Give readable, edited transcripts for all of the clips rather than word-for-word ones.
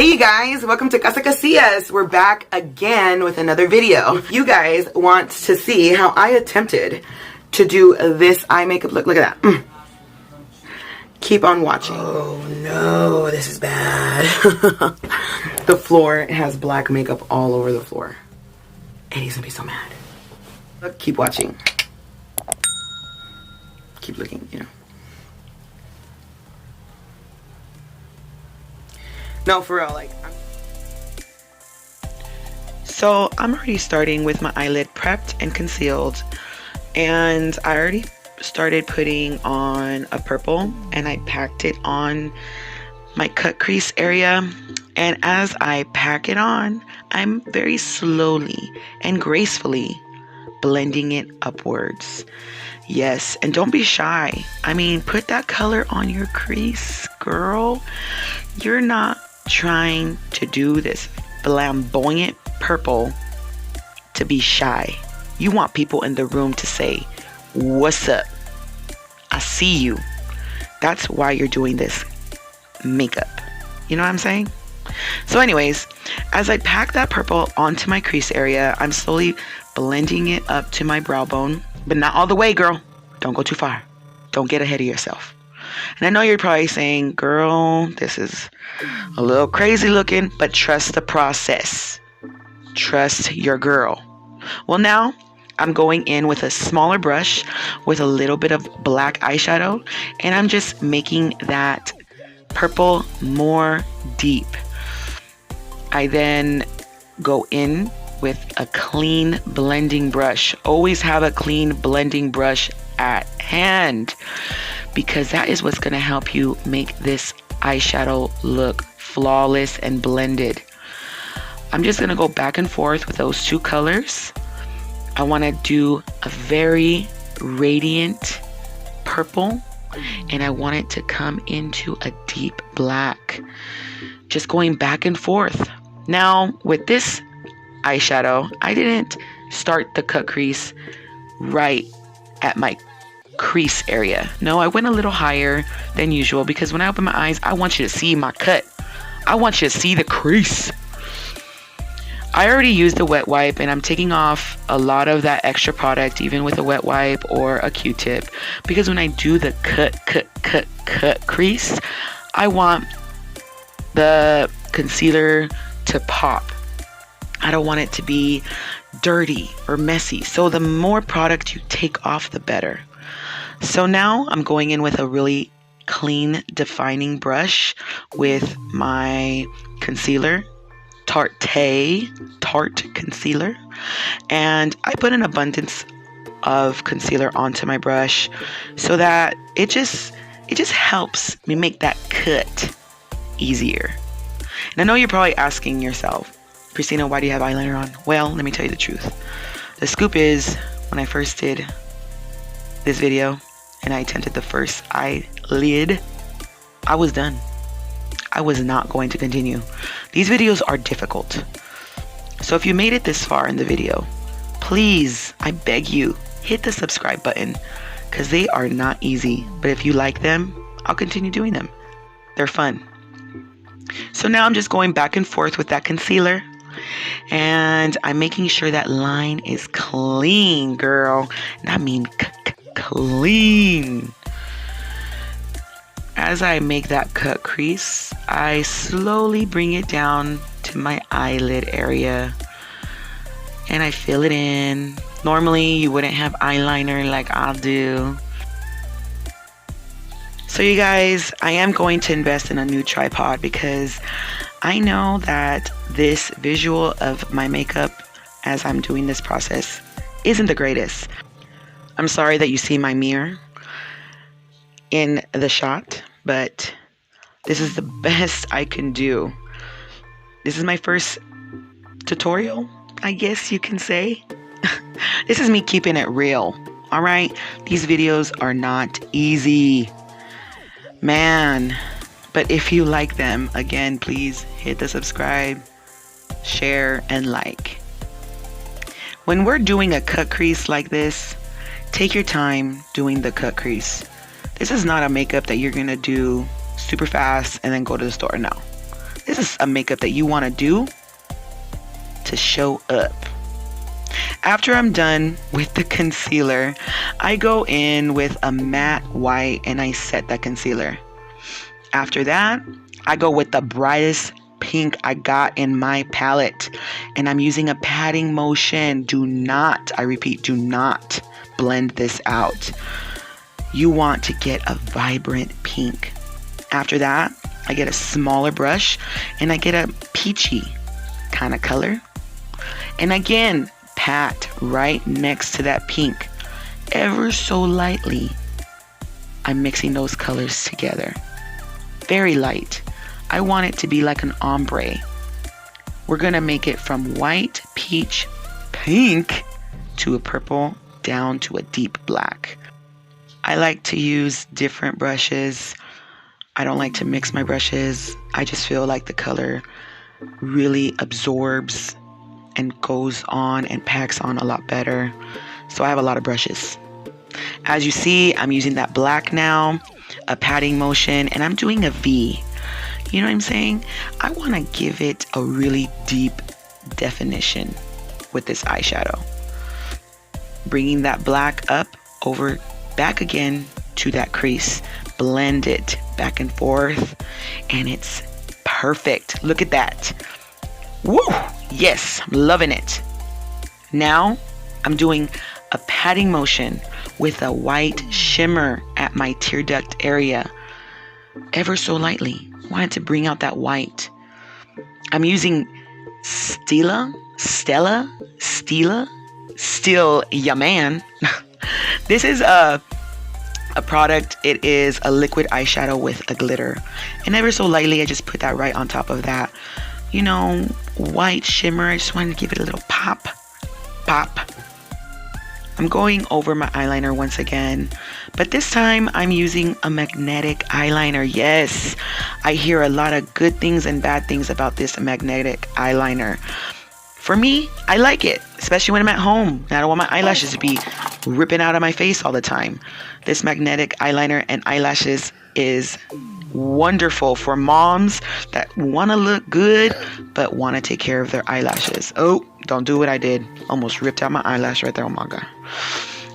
Hey you guys, welcome to Casa Casillas. We're back again with another video. If you guys want to see how I attempted to do this eye makeup look, look at that. Keep on watching. Oh no, this is bad. The floor has black makeup all over the floor. And he's gonna be so mad. Look, keep watching. Keep looking, you know. No, for real, like. So I'm already starting with my eyelid prepped and concealed, and I already started putting on a purple, and I packed it on my cut crease area. And as I pack it on, I'm very slowly and gracefully blending it upwards. Yes, and don't be shy. I mean, put that color on your crease, girl. You're not trying to do this flamboyant purple to be shy. You want people in the room to say, "What's up? I see you." That's why you're doing this makeup. You know what I'm saying? So anyways, as I pack that purple onto my crease area, I'm slowly blending it up to my brow bone, but not all the way, girl. Don't go too far. Don't get ahead of yourself. And I know you're probably saying, "Girl, this is a little crazy looking," but trust the process. Trust your girl. Well, now I'm going in with a smaller brush with a little bit of black eyeshadow, and I'm just making that purple more deep. I then go in with a clean blending brush. Always have a clean blending brush at hand, because that is what's going to help you make this eyeshadow look flawless and blended. I'm just going to go back and forth with those two colors. I want to do a very radiant purple, and I want it to come into a deep black. Just going back and forth. Now, with this eyeshadow, I didn't start the cut crease right at my crease area. No, I went a little higher than usual, because when I open my eyes, I want you to see my cut. I want you to see the crease. I already used the wet wipe, and I'm taking off a lot of that extra product, even with a wet wipe or a Q-tip, because when I do the cut crease, I want the concealer to pop. I don't want it to be dirty or messy. So the more product you take off, the better. So now I'm going in with a really clean defining brush with my concealer, Tarte concealer, and I put an abundance of concealer onto my brush so that it just helps me make that cut easier. And I know you're probably asking yourself, "Christina, why do you have eyeliner on?" Well, let me tell you the truth. The scoop is, when I first did this video and I attempted the first eyelid, I was done. I was not going to continue. These videos are difficult. So if you made it this far in the video, please, I beg you, hit the subscribe button, because they are not easy. But if you like them, I'll continue doing them. They're fun. So now I'm just going back and forth with that concealer, and I'm making sure that line is clean, girl. And I mean clean. As I make that cut crease, I slowly bring it down to my eyelid area, and I fill it in. Normally you wouldn't have eyeliner like I do. So you guys, I am going to invest in a new tripod, because I know that this visual of my makeup as I'm doing this process isn't the greatest. I'm sorry that you see my mirror in the shot, but this is the best I can do. This is my first tutorial, I guess you can say. This is me keeping it real, all right? These videos are not easy, man. But if you like them, again, please hit the subscribe, share, and like. When we're doing a cut crease like this, take your time doing the cut crease. This is not a makeup that you're gonna do super fast and then go to the store. No, This is a makeup that you want to do to show up. After I'm done with the concealer, I go in with a matte white and I set that concealer. After that, I go with the brightest pink I got in my palette, and I'm using a patting motion. Do not, I repeat, do not blend this out. You want to get a vibrant pink. After that, I get a smaller brush and I get a peachy kind of color. And again, pat right next to that pink. Ever so lightly, I'm mixing those colors together. Very light. I want it to be like an ombre. We're gonna make it from white, peach, pink to a purple down to a deep black. I like to use different brushes. I don't like to mix my brushes. I just feel like the color really absorbs and goes on and packs on a lot better. So I have a lot of brushes. As you see, I'm using that black now, a patting motion, and I'm doing a V. You know what I'm saying? I want to give it a really deep definition with this eyeshadow. Bringing that black up over, back again to that crease. Blend it back and forth, and it's perfect. Look at that. Woo! Yes, I'm loving it. Now, I'm doing a patting motion with a white shimmer at my tear duct area. Ever so lightly. Wanted to bring out that white. I'm using Still Ya Man. This is a product. It is a liquid eyeshadow with a glitter. And ever so lightly, I just put that right on top of that, you know, white shimmer. I just wanted to give it a little pop. I'm going over my eyeliner once again, but this time I'm using a magnetic eyeliner. Yes, I hear a lot of good things and bad things about this magnetic eyeliner. For me, I like it, especially when I'm at home. I don't want my eyelashes to be ripping out of my face all the time. This magnetic eyeliner and eyelashes is wonderful for moms that want to look good but want to take care of their eyelashes. Oh, don't do what I did. Almost ripped out my eyelash right there. Oh my god.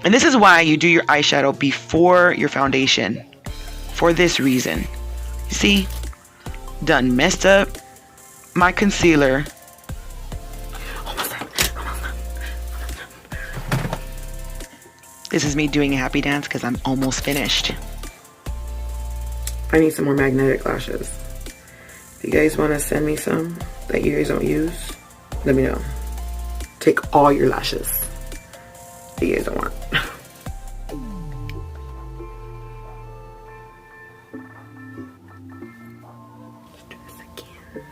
And this is why you do your eyeshadow before your foundation, for this reason. You see, done messed up my concealer. This is me doing a happy dance because I'm almost finished. I need some more magnetic lashes. If you guys want to send me some that you guys don't use, let me know. Take all your lashes that you guys don't want. Let's do this again.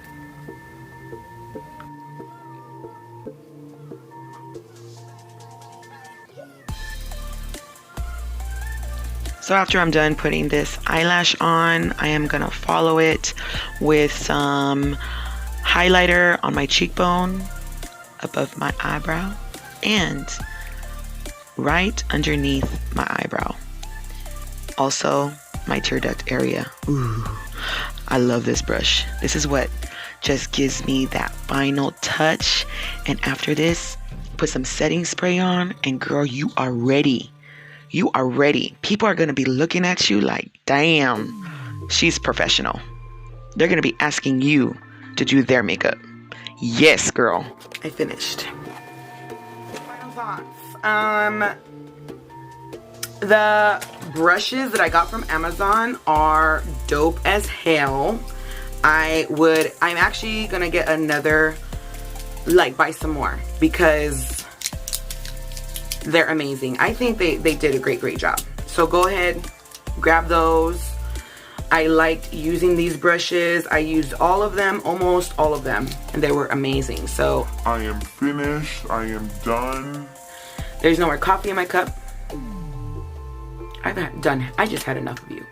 So after I'm done putting this eyelash on, I am gonna follow it with some highlighter on my cheekbone, above my eyebrow, and right underneath my eyebrow. Also, my tear duct area. Ooh, I love this brush. This is what just gives me that final touch. And after this, put some setting spray on, and girl, you are ready. You are ready. People are going to be looking at you like, damn, she's professional. They're going to be asking you to do their makeup. Yes, girl. I finished. Final thoughts. The brushes that I got from Amazon are dope as hell. I'm actually going to get another, buy some more because they're amazing. I think they did a great job. So go ahead, grab those. I liked using these brushes. I used all of them, almost all of them, and they were amazing. So I am finished. I am done. There's no more coffee in my cup. Done. I just had enough of you.